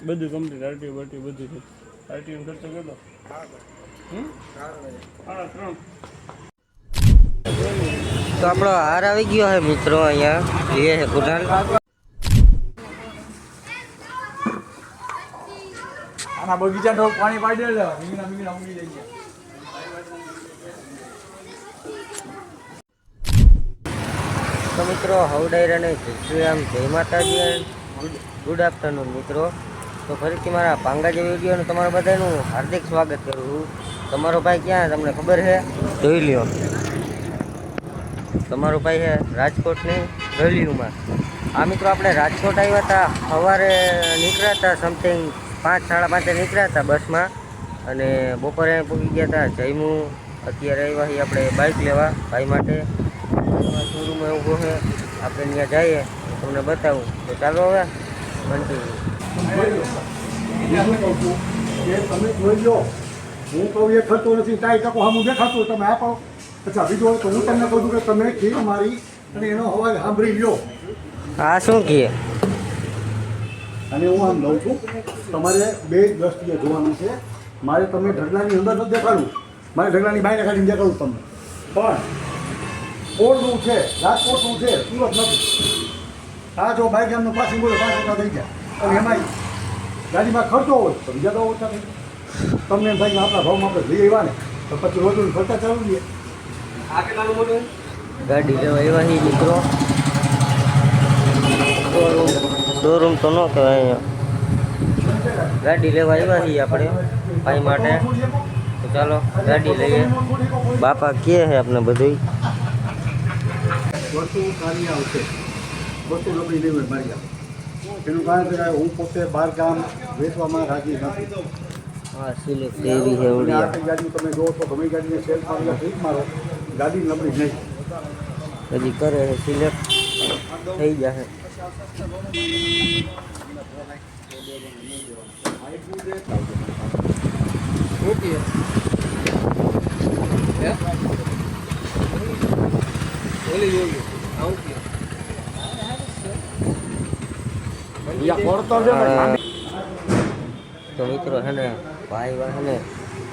બધું complete RTO બારટીઓ બધું છે. આરટીઓ ખર્ચો કેટલો? તો આપણો હાર આવી ગયો છે મિત્રો. અહીંયા એ છે કુનાલ. આના બગીચા તો પાણી પાડી દે. મીંગણા ઉગી જાય. તો મિત્રો હવડાયરાને જય જય માતાજી. ગુડ આફ્ટરનૂન મિત્રો. તો ફરીથી મારા પાંગાજી વિડીયોનું તમારા બધાનું હાર્દિક સ્વાગત કરું છું. તમારો ભાઈ ક્યાં તમને ખબર છે? જોઈ લ્યો. તમારો ભાઈ છે રાજકોટની ગલીઓમાં. આ મિત્રો આપણે રાજકોટ આવ્યા હતા. સવારે નીકળ્યા હતા સમથિંગ 5 સાડા 5 નીકળ્યા હતા બસમાં. અને બપોરે પૂગી ગયા હતા જયમું. અત્યારે આવ્યા છીએ આપણે બાઇક લેવા ભાઈ માટે. શોરૂમમાં ઊભો છે, આપણે ત્યાં જઈએ તમને બતાવું. તો ચાલો હવે કન્ટિન્યુ. તમે જોઈ લો, હું કહું એ થતો નથી. 2% હું દેખાતું તમે આપો. અચ્છા બીજો તો હું તમને કહું છું કે તમે ખીર મારી અને એનો અવાજ સાંભળી લો. આ શું કહે? અને હું આમ લઉં છું, તમારે 2 દ્રષ્ટિએ જોવાનું છે. મારે તમે ઢગલાની અંદર નથી દેખાડવું, મારે ઢગલાની બહાર કાઢીને દેખાડવું તમને. પણ ઓળનું છે, રાજકોટનું છે, સુરત નથી. આ જો બાઇક ગામનું પાસિંગ બોલો 5 ટકા થઈ ગયા. અને એમાં ગાડીમાં ખર્ચો હોય તો બીજા તો ઓછા થઈ જાય. તમને એમ થાય કે આપણા ભાવમાં આપણે લઈ આવ્યા ને તો પછી રોજ ખર્ચા ચાલુ દઈએ. ગાડી લેવા એવા હી મિત્રો. શોરૂમ તો ન કહેવાય. અહીંયા ગાડી લેવા આવ્યા છીએ આપણે ભાઈ માટે. તો ચાલો ગાડી લઈએ. બાપા કહે છે આપણે બધું. વસ્તુ સારી આવશે, વસ્તુ નબળી નહીં હોય મારી આવે. એનું કારણ છે કે હું પોતે 12 ગામ વેચવામાં રાજી નથી. હા સિલેક્ટ એવી છે અને ઓલી. આખી ગાડી તમે જો તો ગમે ગાડીને સેલ મારો ટ્રીટ મારો, ગાડી નબળી નહીં. હજી કરે છે સિલેક્ટ થઈ જશે. તો મિત્રો છે ને ભાઈ છે ને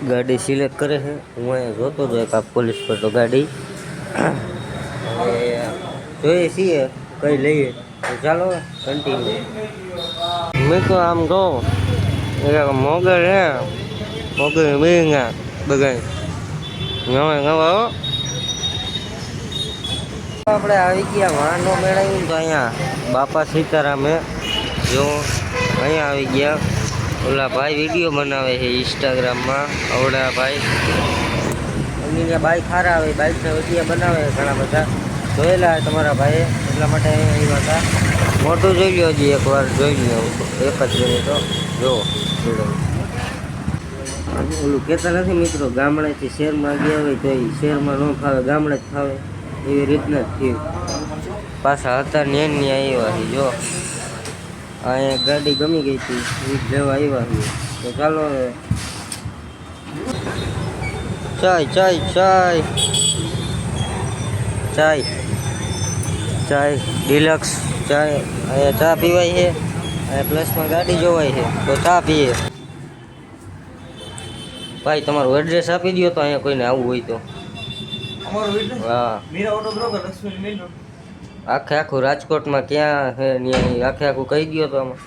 ગાડી સિલેક્ટ કરે છે. હું અહીંયા જોતો હતો એક આ પોલીસ પર તો ગાડી. હવે જોઈએ છીએ કઈ લઈએ. તો ચાલો કન્ટિન્યુ. મેં તો આમ કહું મોગર હે મોગર મીંગા બધા નવા નવા. આપણે આવી ગયા વાહનો મેળવ્યું તો અહીંયા બાપા સીતારામે જો અહીંયા આવી ગયા. ઓલા ભાઈ વિડીયો બનાવે છે ઇન્સ્ટાગ્રામમાં. અવડા ભાઈ એમની ત્યાં બાઇક સારા આવે, બાઇકના વિડીયો બનાવે ઘણા બધા. જોયેલા તમારા ભાઈએ, એટલા માટે અહીંયા આવ્યા હતા. મોટું જોઈ લો હજી એકવાર જોઈ લો. એક જ મિનિટ તો જો ઓલું કહેતા નથી મિત્રો, ગામડેથી શહેરમાં ગયા હોય તો એ શહેરમાં ન ફાવે, ગામડે જ ફાવે એવી રીતના જ થયું. પાછા હતા ને આવ્યા છે. જો અહીંયા ગાડી ગમી ગઈ હતી એ લેવા આવ્યા છે. તો ચાલો હવે ચાય ચાય ચાય ચાય ચાય ડિલક્સ ચાય. અહીંયા ચા પીવાય છે. અહીંયા પ્લસમાં ગાડી જોવાય છે તો ચા પીએ. ભાઈ તમારું એડ્રેસ આપી દો તો અહીંયા કોઈને આવવું હોય તો. હા આખે આખું રાજકોટમાં ક્યાં છે ત્યાં આખે આખું કહી દો તો આમાં.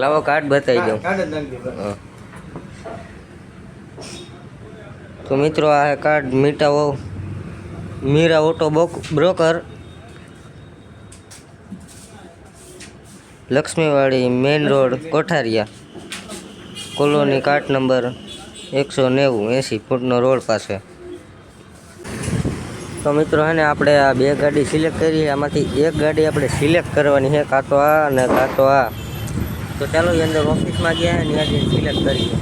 લાવો કાર્ડ બતાવી દઉં. તો મિત્રો આ card Mira auto broker, Laxmiwadi main road Kothariya, colony card number 190 80 ફૂટનો રોડ પાસે. તો મિત્રો હે ને આપણે આ 2 ગાડી સિલેક્ટ કરી. આમાંથી એક ગાડી આપણે સિલેક્ટ કરવાની છે, કાં તો આ અને કાં તો આ. તો ચાલો એ અંદર ઓફિસમાં ગયા ને ત્યાં સિલેક્ટ કરીએ.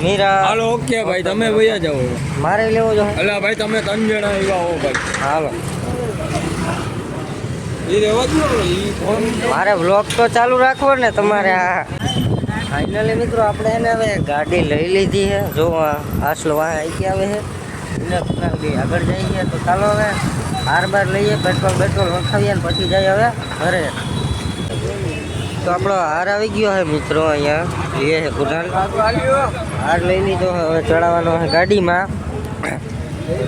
મીરા હાલો ઓકે ભાઈ, તમે વયા જાઓ. મારે લેવો જો. અલા ભાઈ તમે 3 જણા આવ્યા હો ભાઈ. હાલો એ રેવા દો. મારે વ્લોગ તો ચાલુ રાખવો ને તમારે. આ ફાઇનલી મિત્રો આપણે એને હવે ગાડી લઈ લીધી છે. જો આસલો વાહ આવી આવે છે. આગળ જઈએ તો ચાલો હવે બાર લઈએ, પેટ્રોલ નખાવીએ ને પછી જાય હવે ઘરે. તો આપણો હાર આવી ગયો છે મિત્રો, અહીંયા એ છે કુનાલ. હાર લઈ લીધો, હવે ચડાવવાનો છે ગાડીમાં.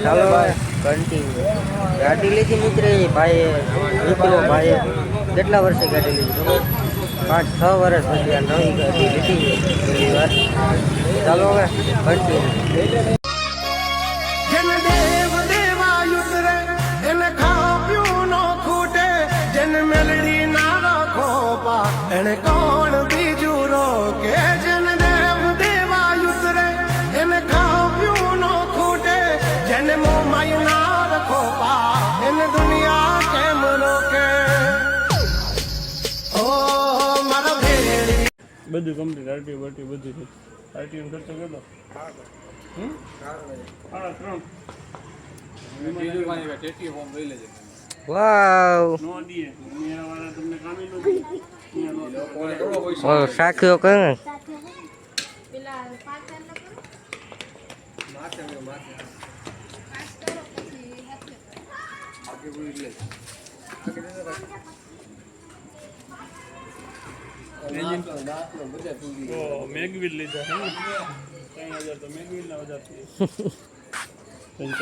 ચાલો હવે કન્ટિન્યુ. ગાડી લીધી મિત્ર ભાઈએ કેટલા વર્ષે ગાડી લીધી? 5-6 વર્ષ પછી આ નવી ગાડી લીધી પહેલી વાર. ચાલો હવે કન્ટિન્યુ. જન દેવ દેવાયુ ઉતરે એને ખાપ્યું નો ખૂટે, જન મેલડી ના રાખો પા એને કોણ બીજું રોકે. જન દેવ દેવાયુ ઉતરે એને ખાપ્યું નો ખૂટે, જન મોમાય ના રાખો પા એને દુનિયા કેમ રોકે. ઓ મારા ભેળી બધું કમ્પ્લીટ આરટીઓ બધું છે. આરટીઓ ખર્ચો કેટલો? 3.5. વાવ, નો દીએ વાળા તમને કામી નો દે. સાખ્યો કઈ પેલા 5 ન કરો માથે કરો પછી હાથે મેગવીલ લીધા છે ને 3000 તો મેગવીલ ના વજાતી 5000.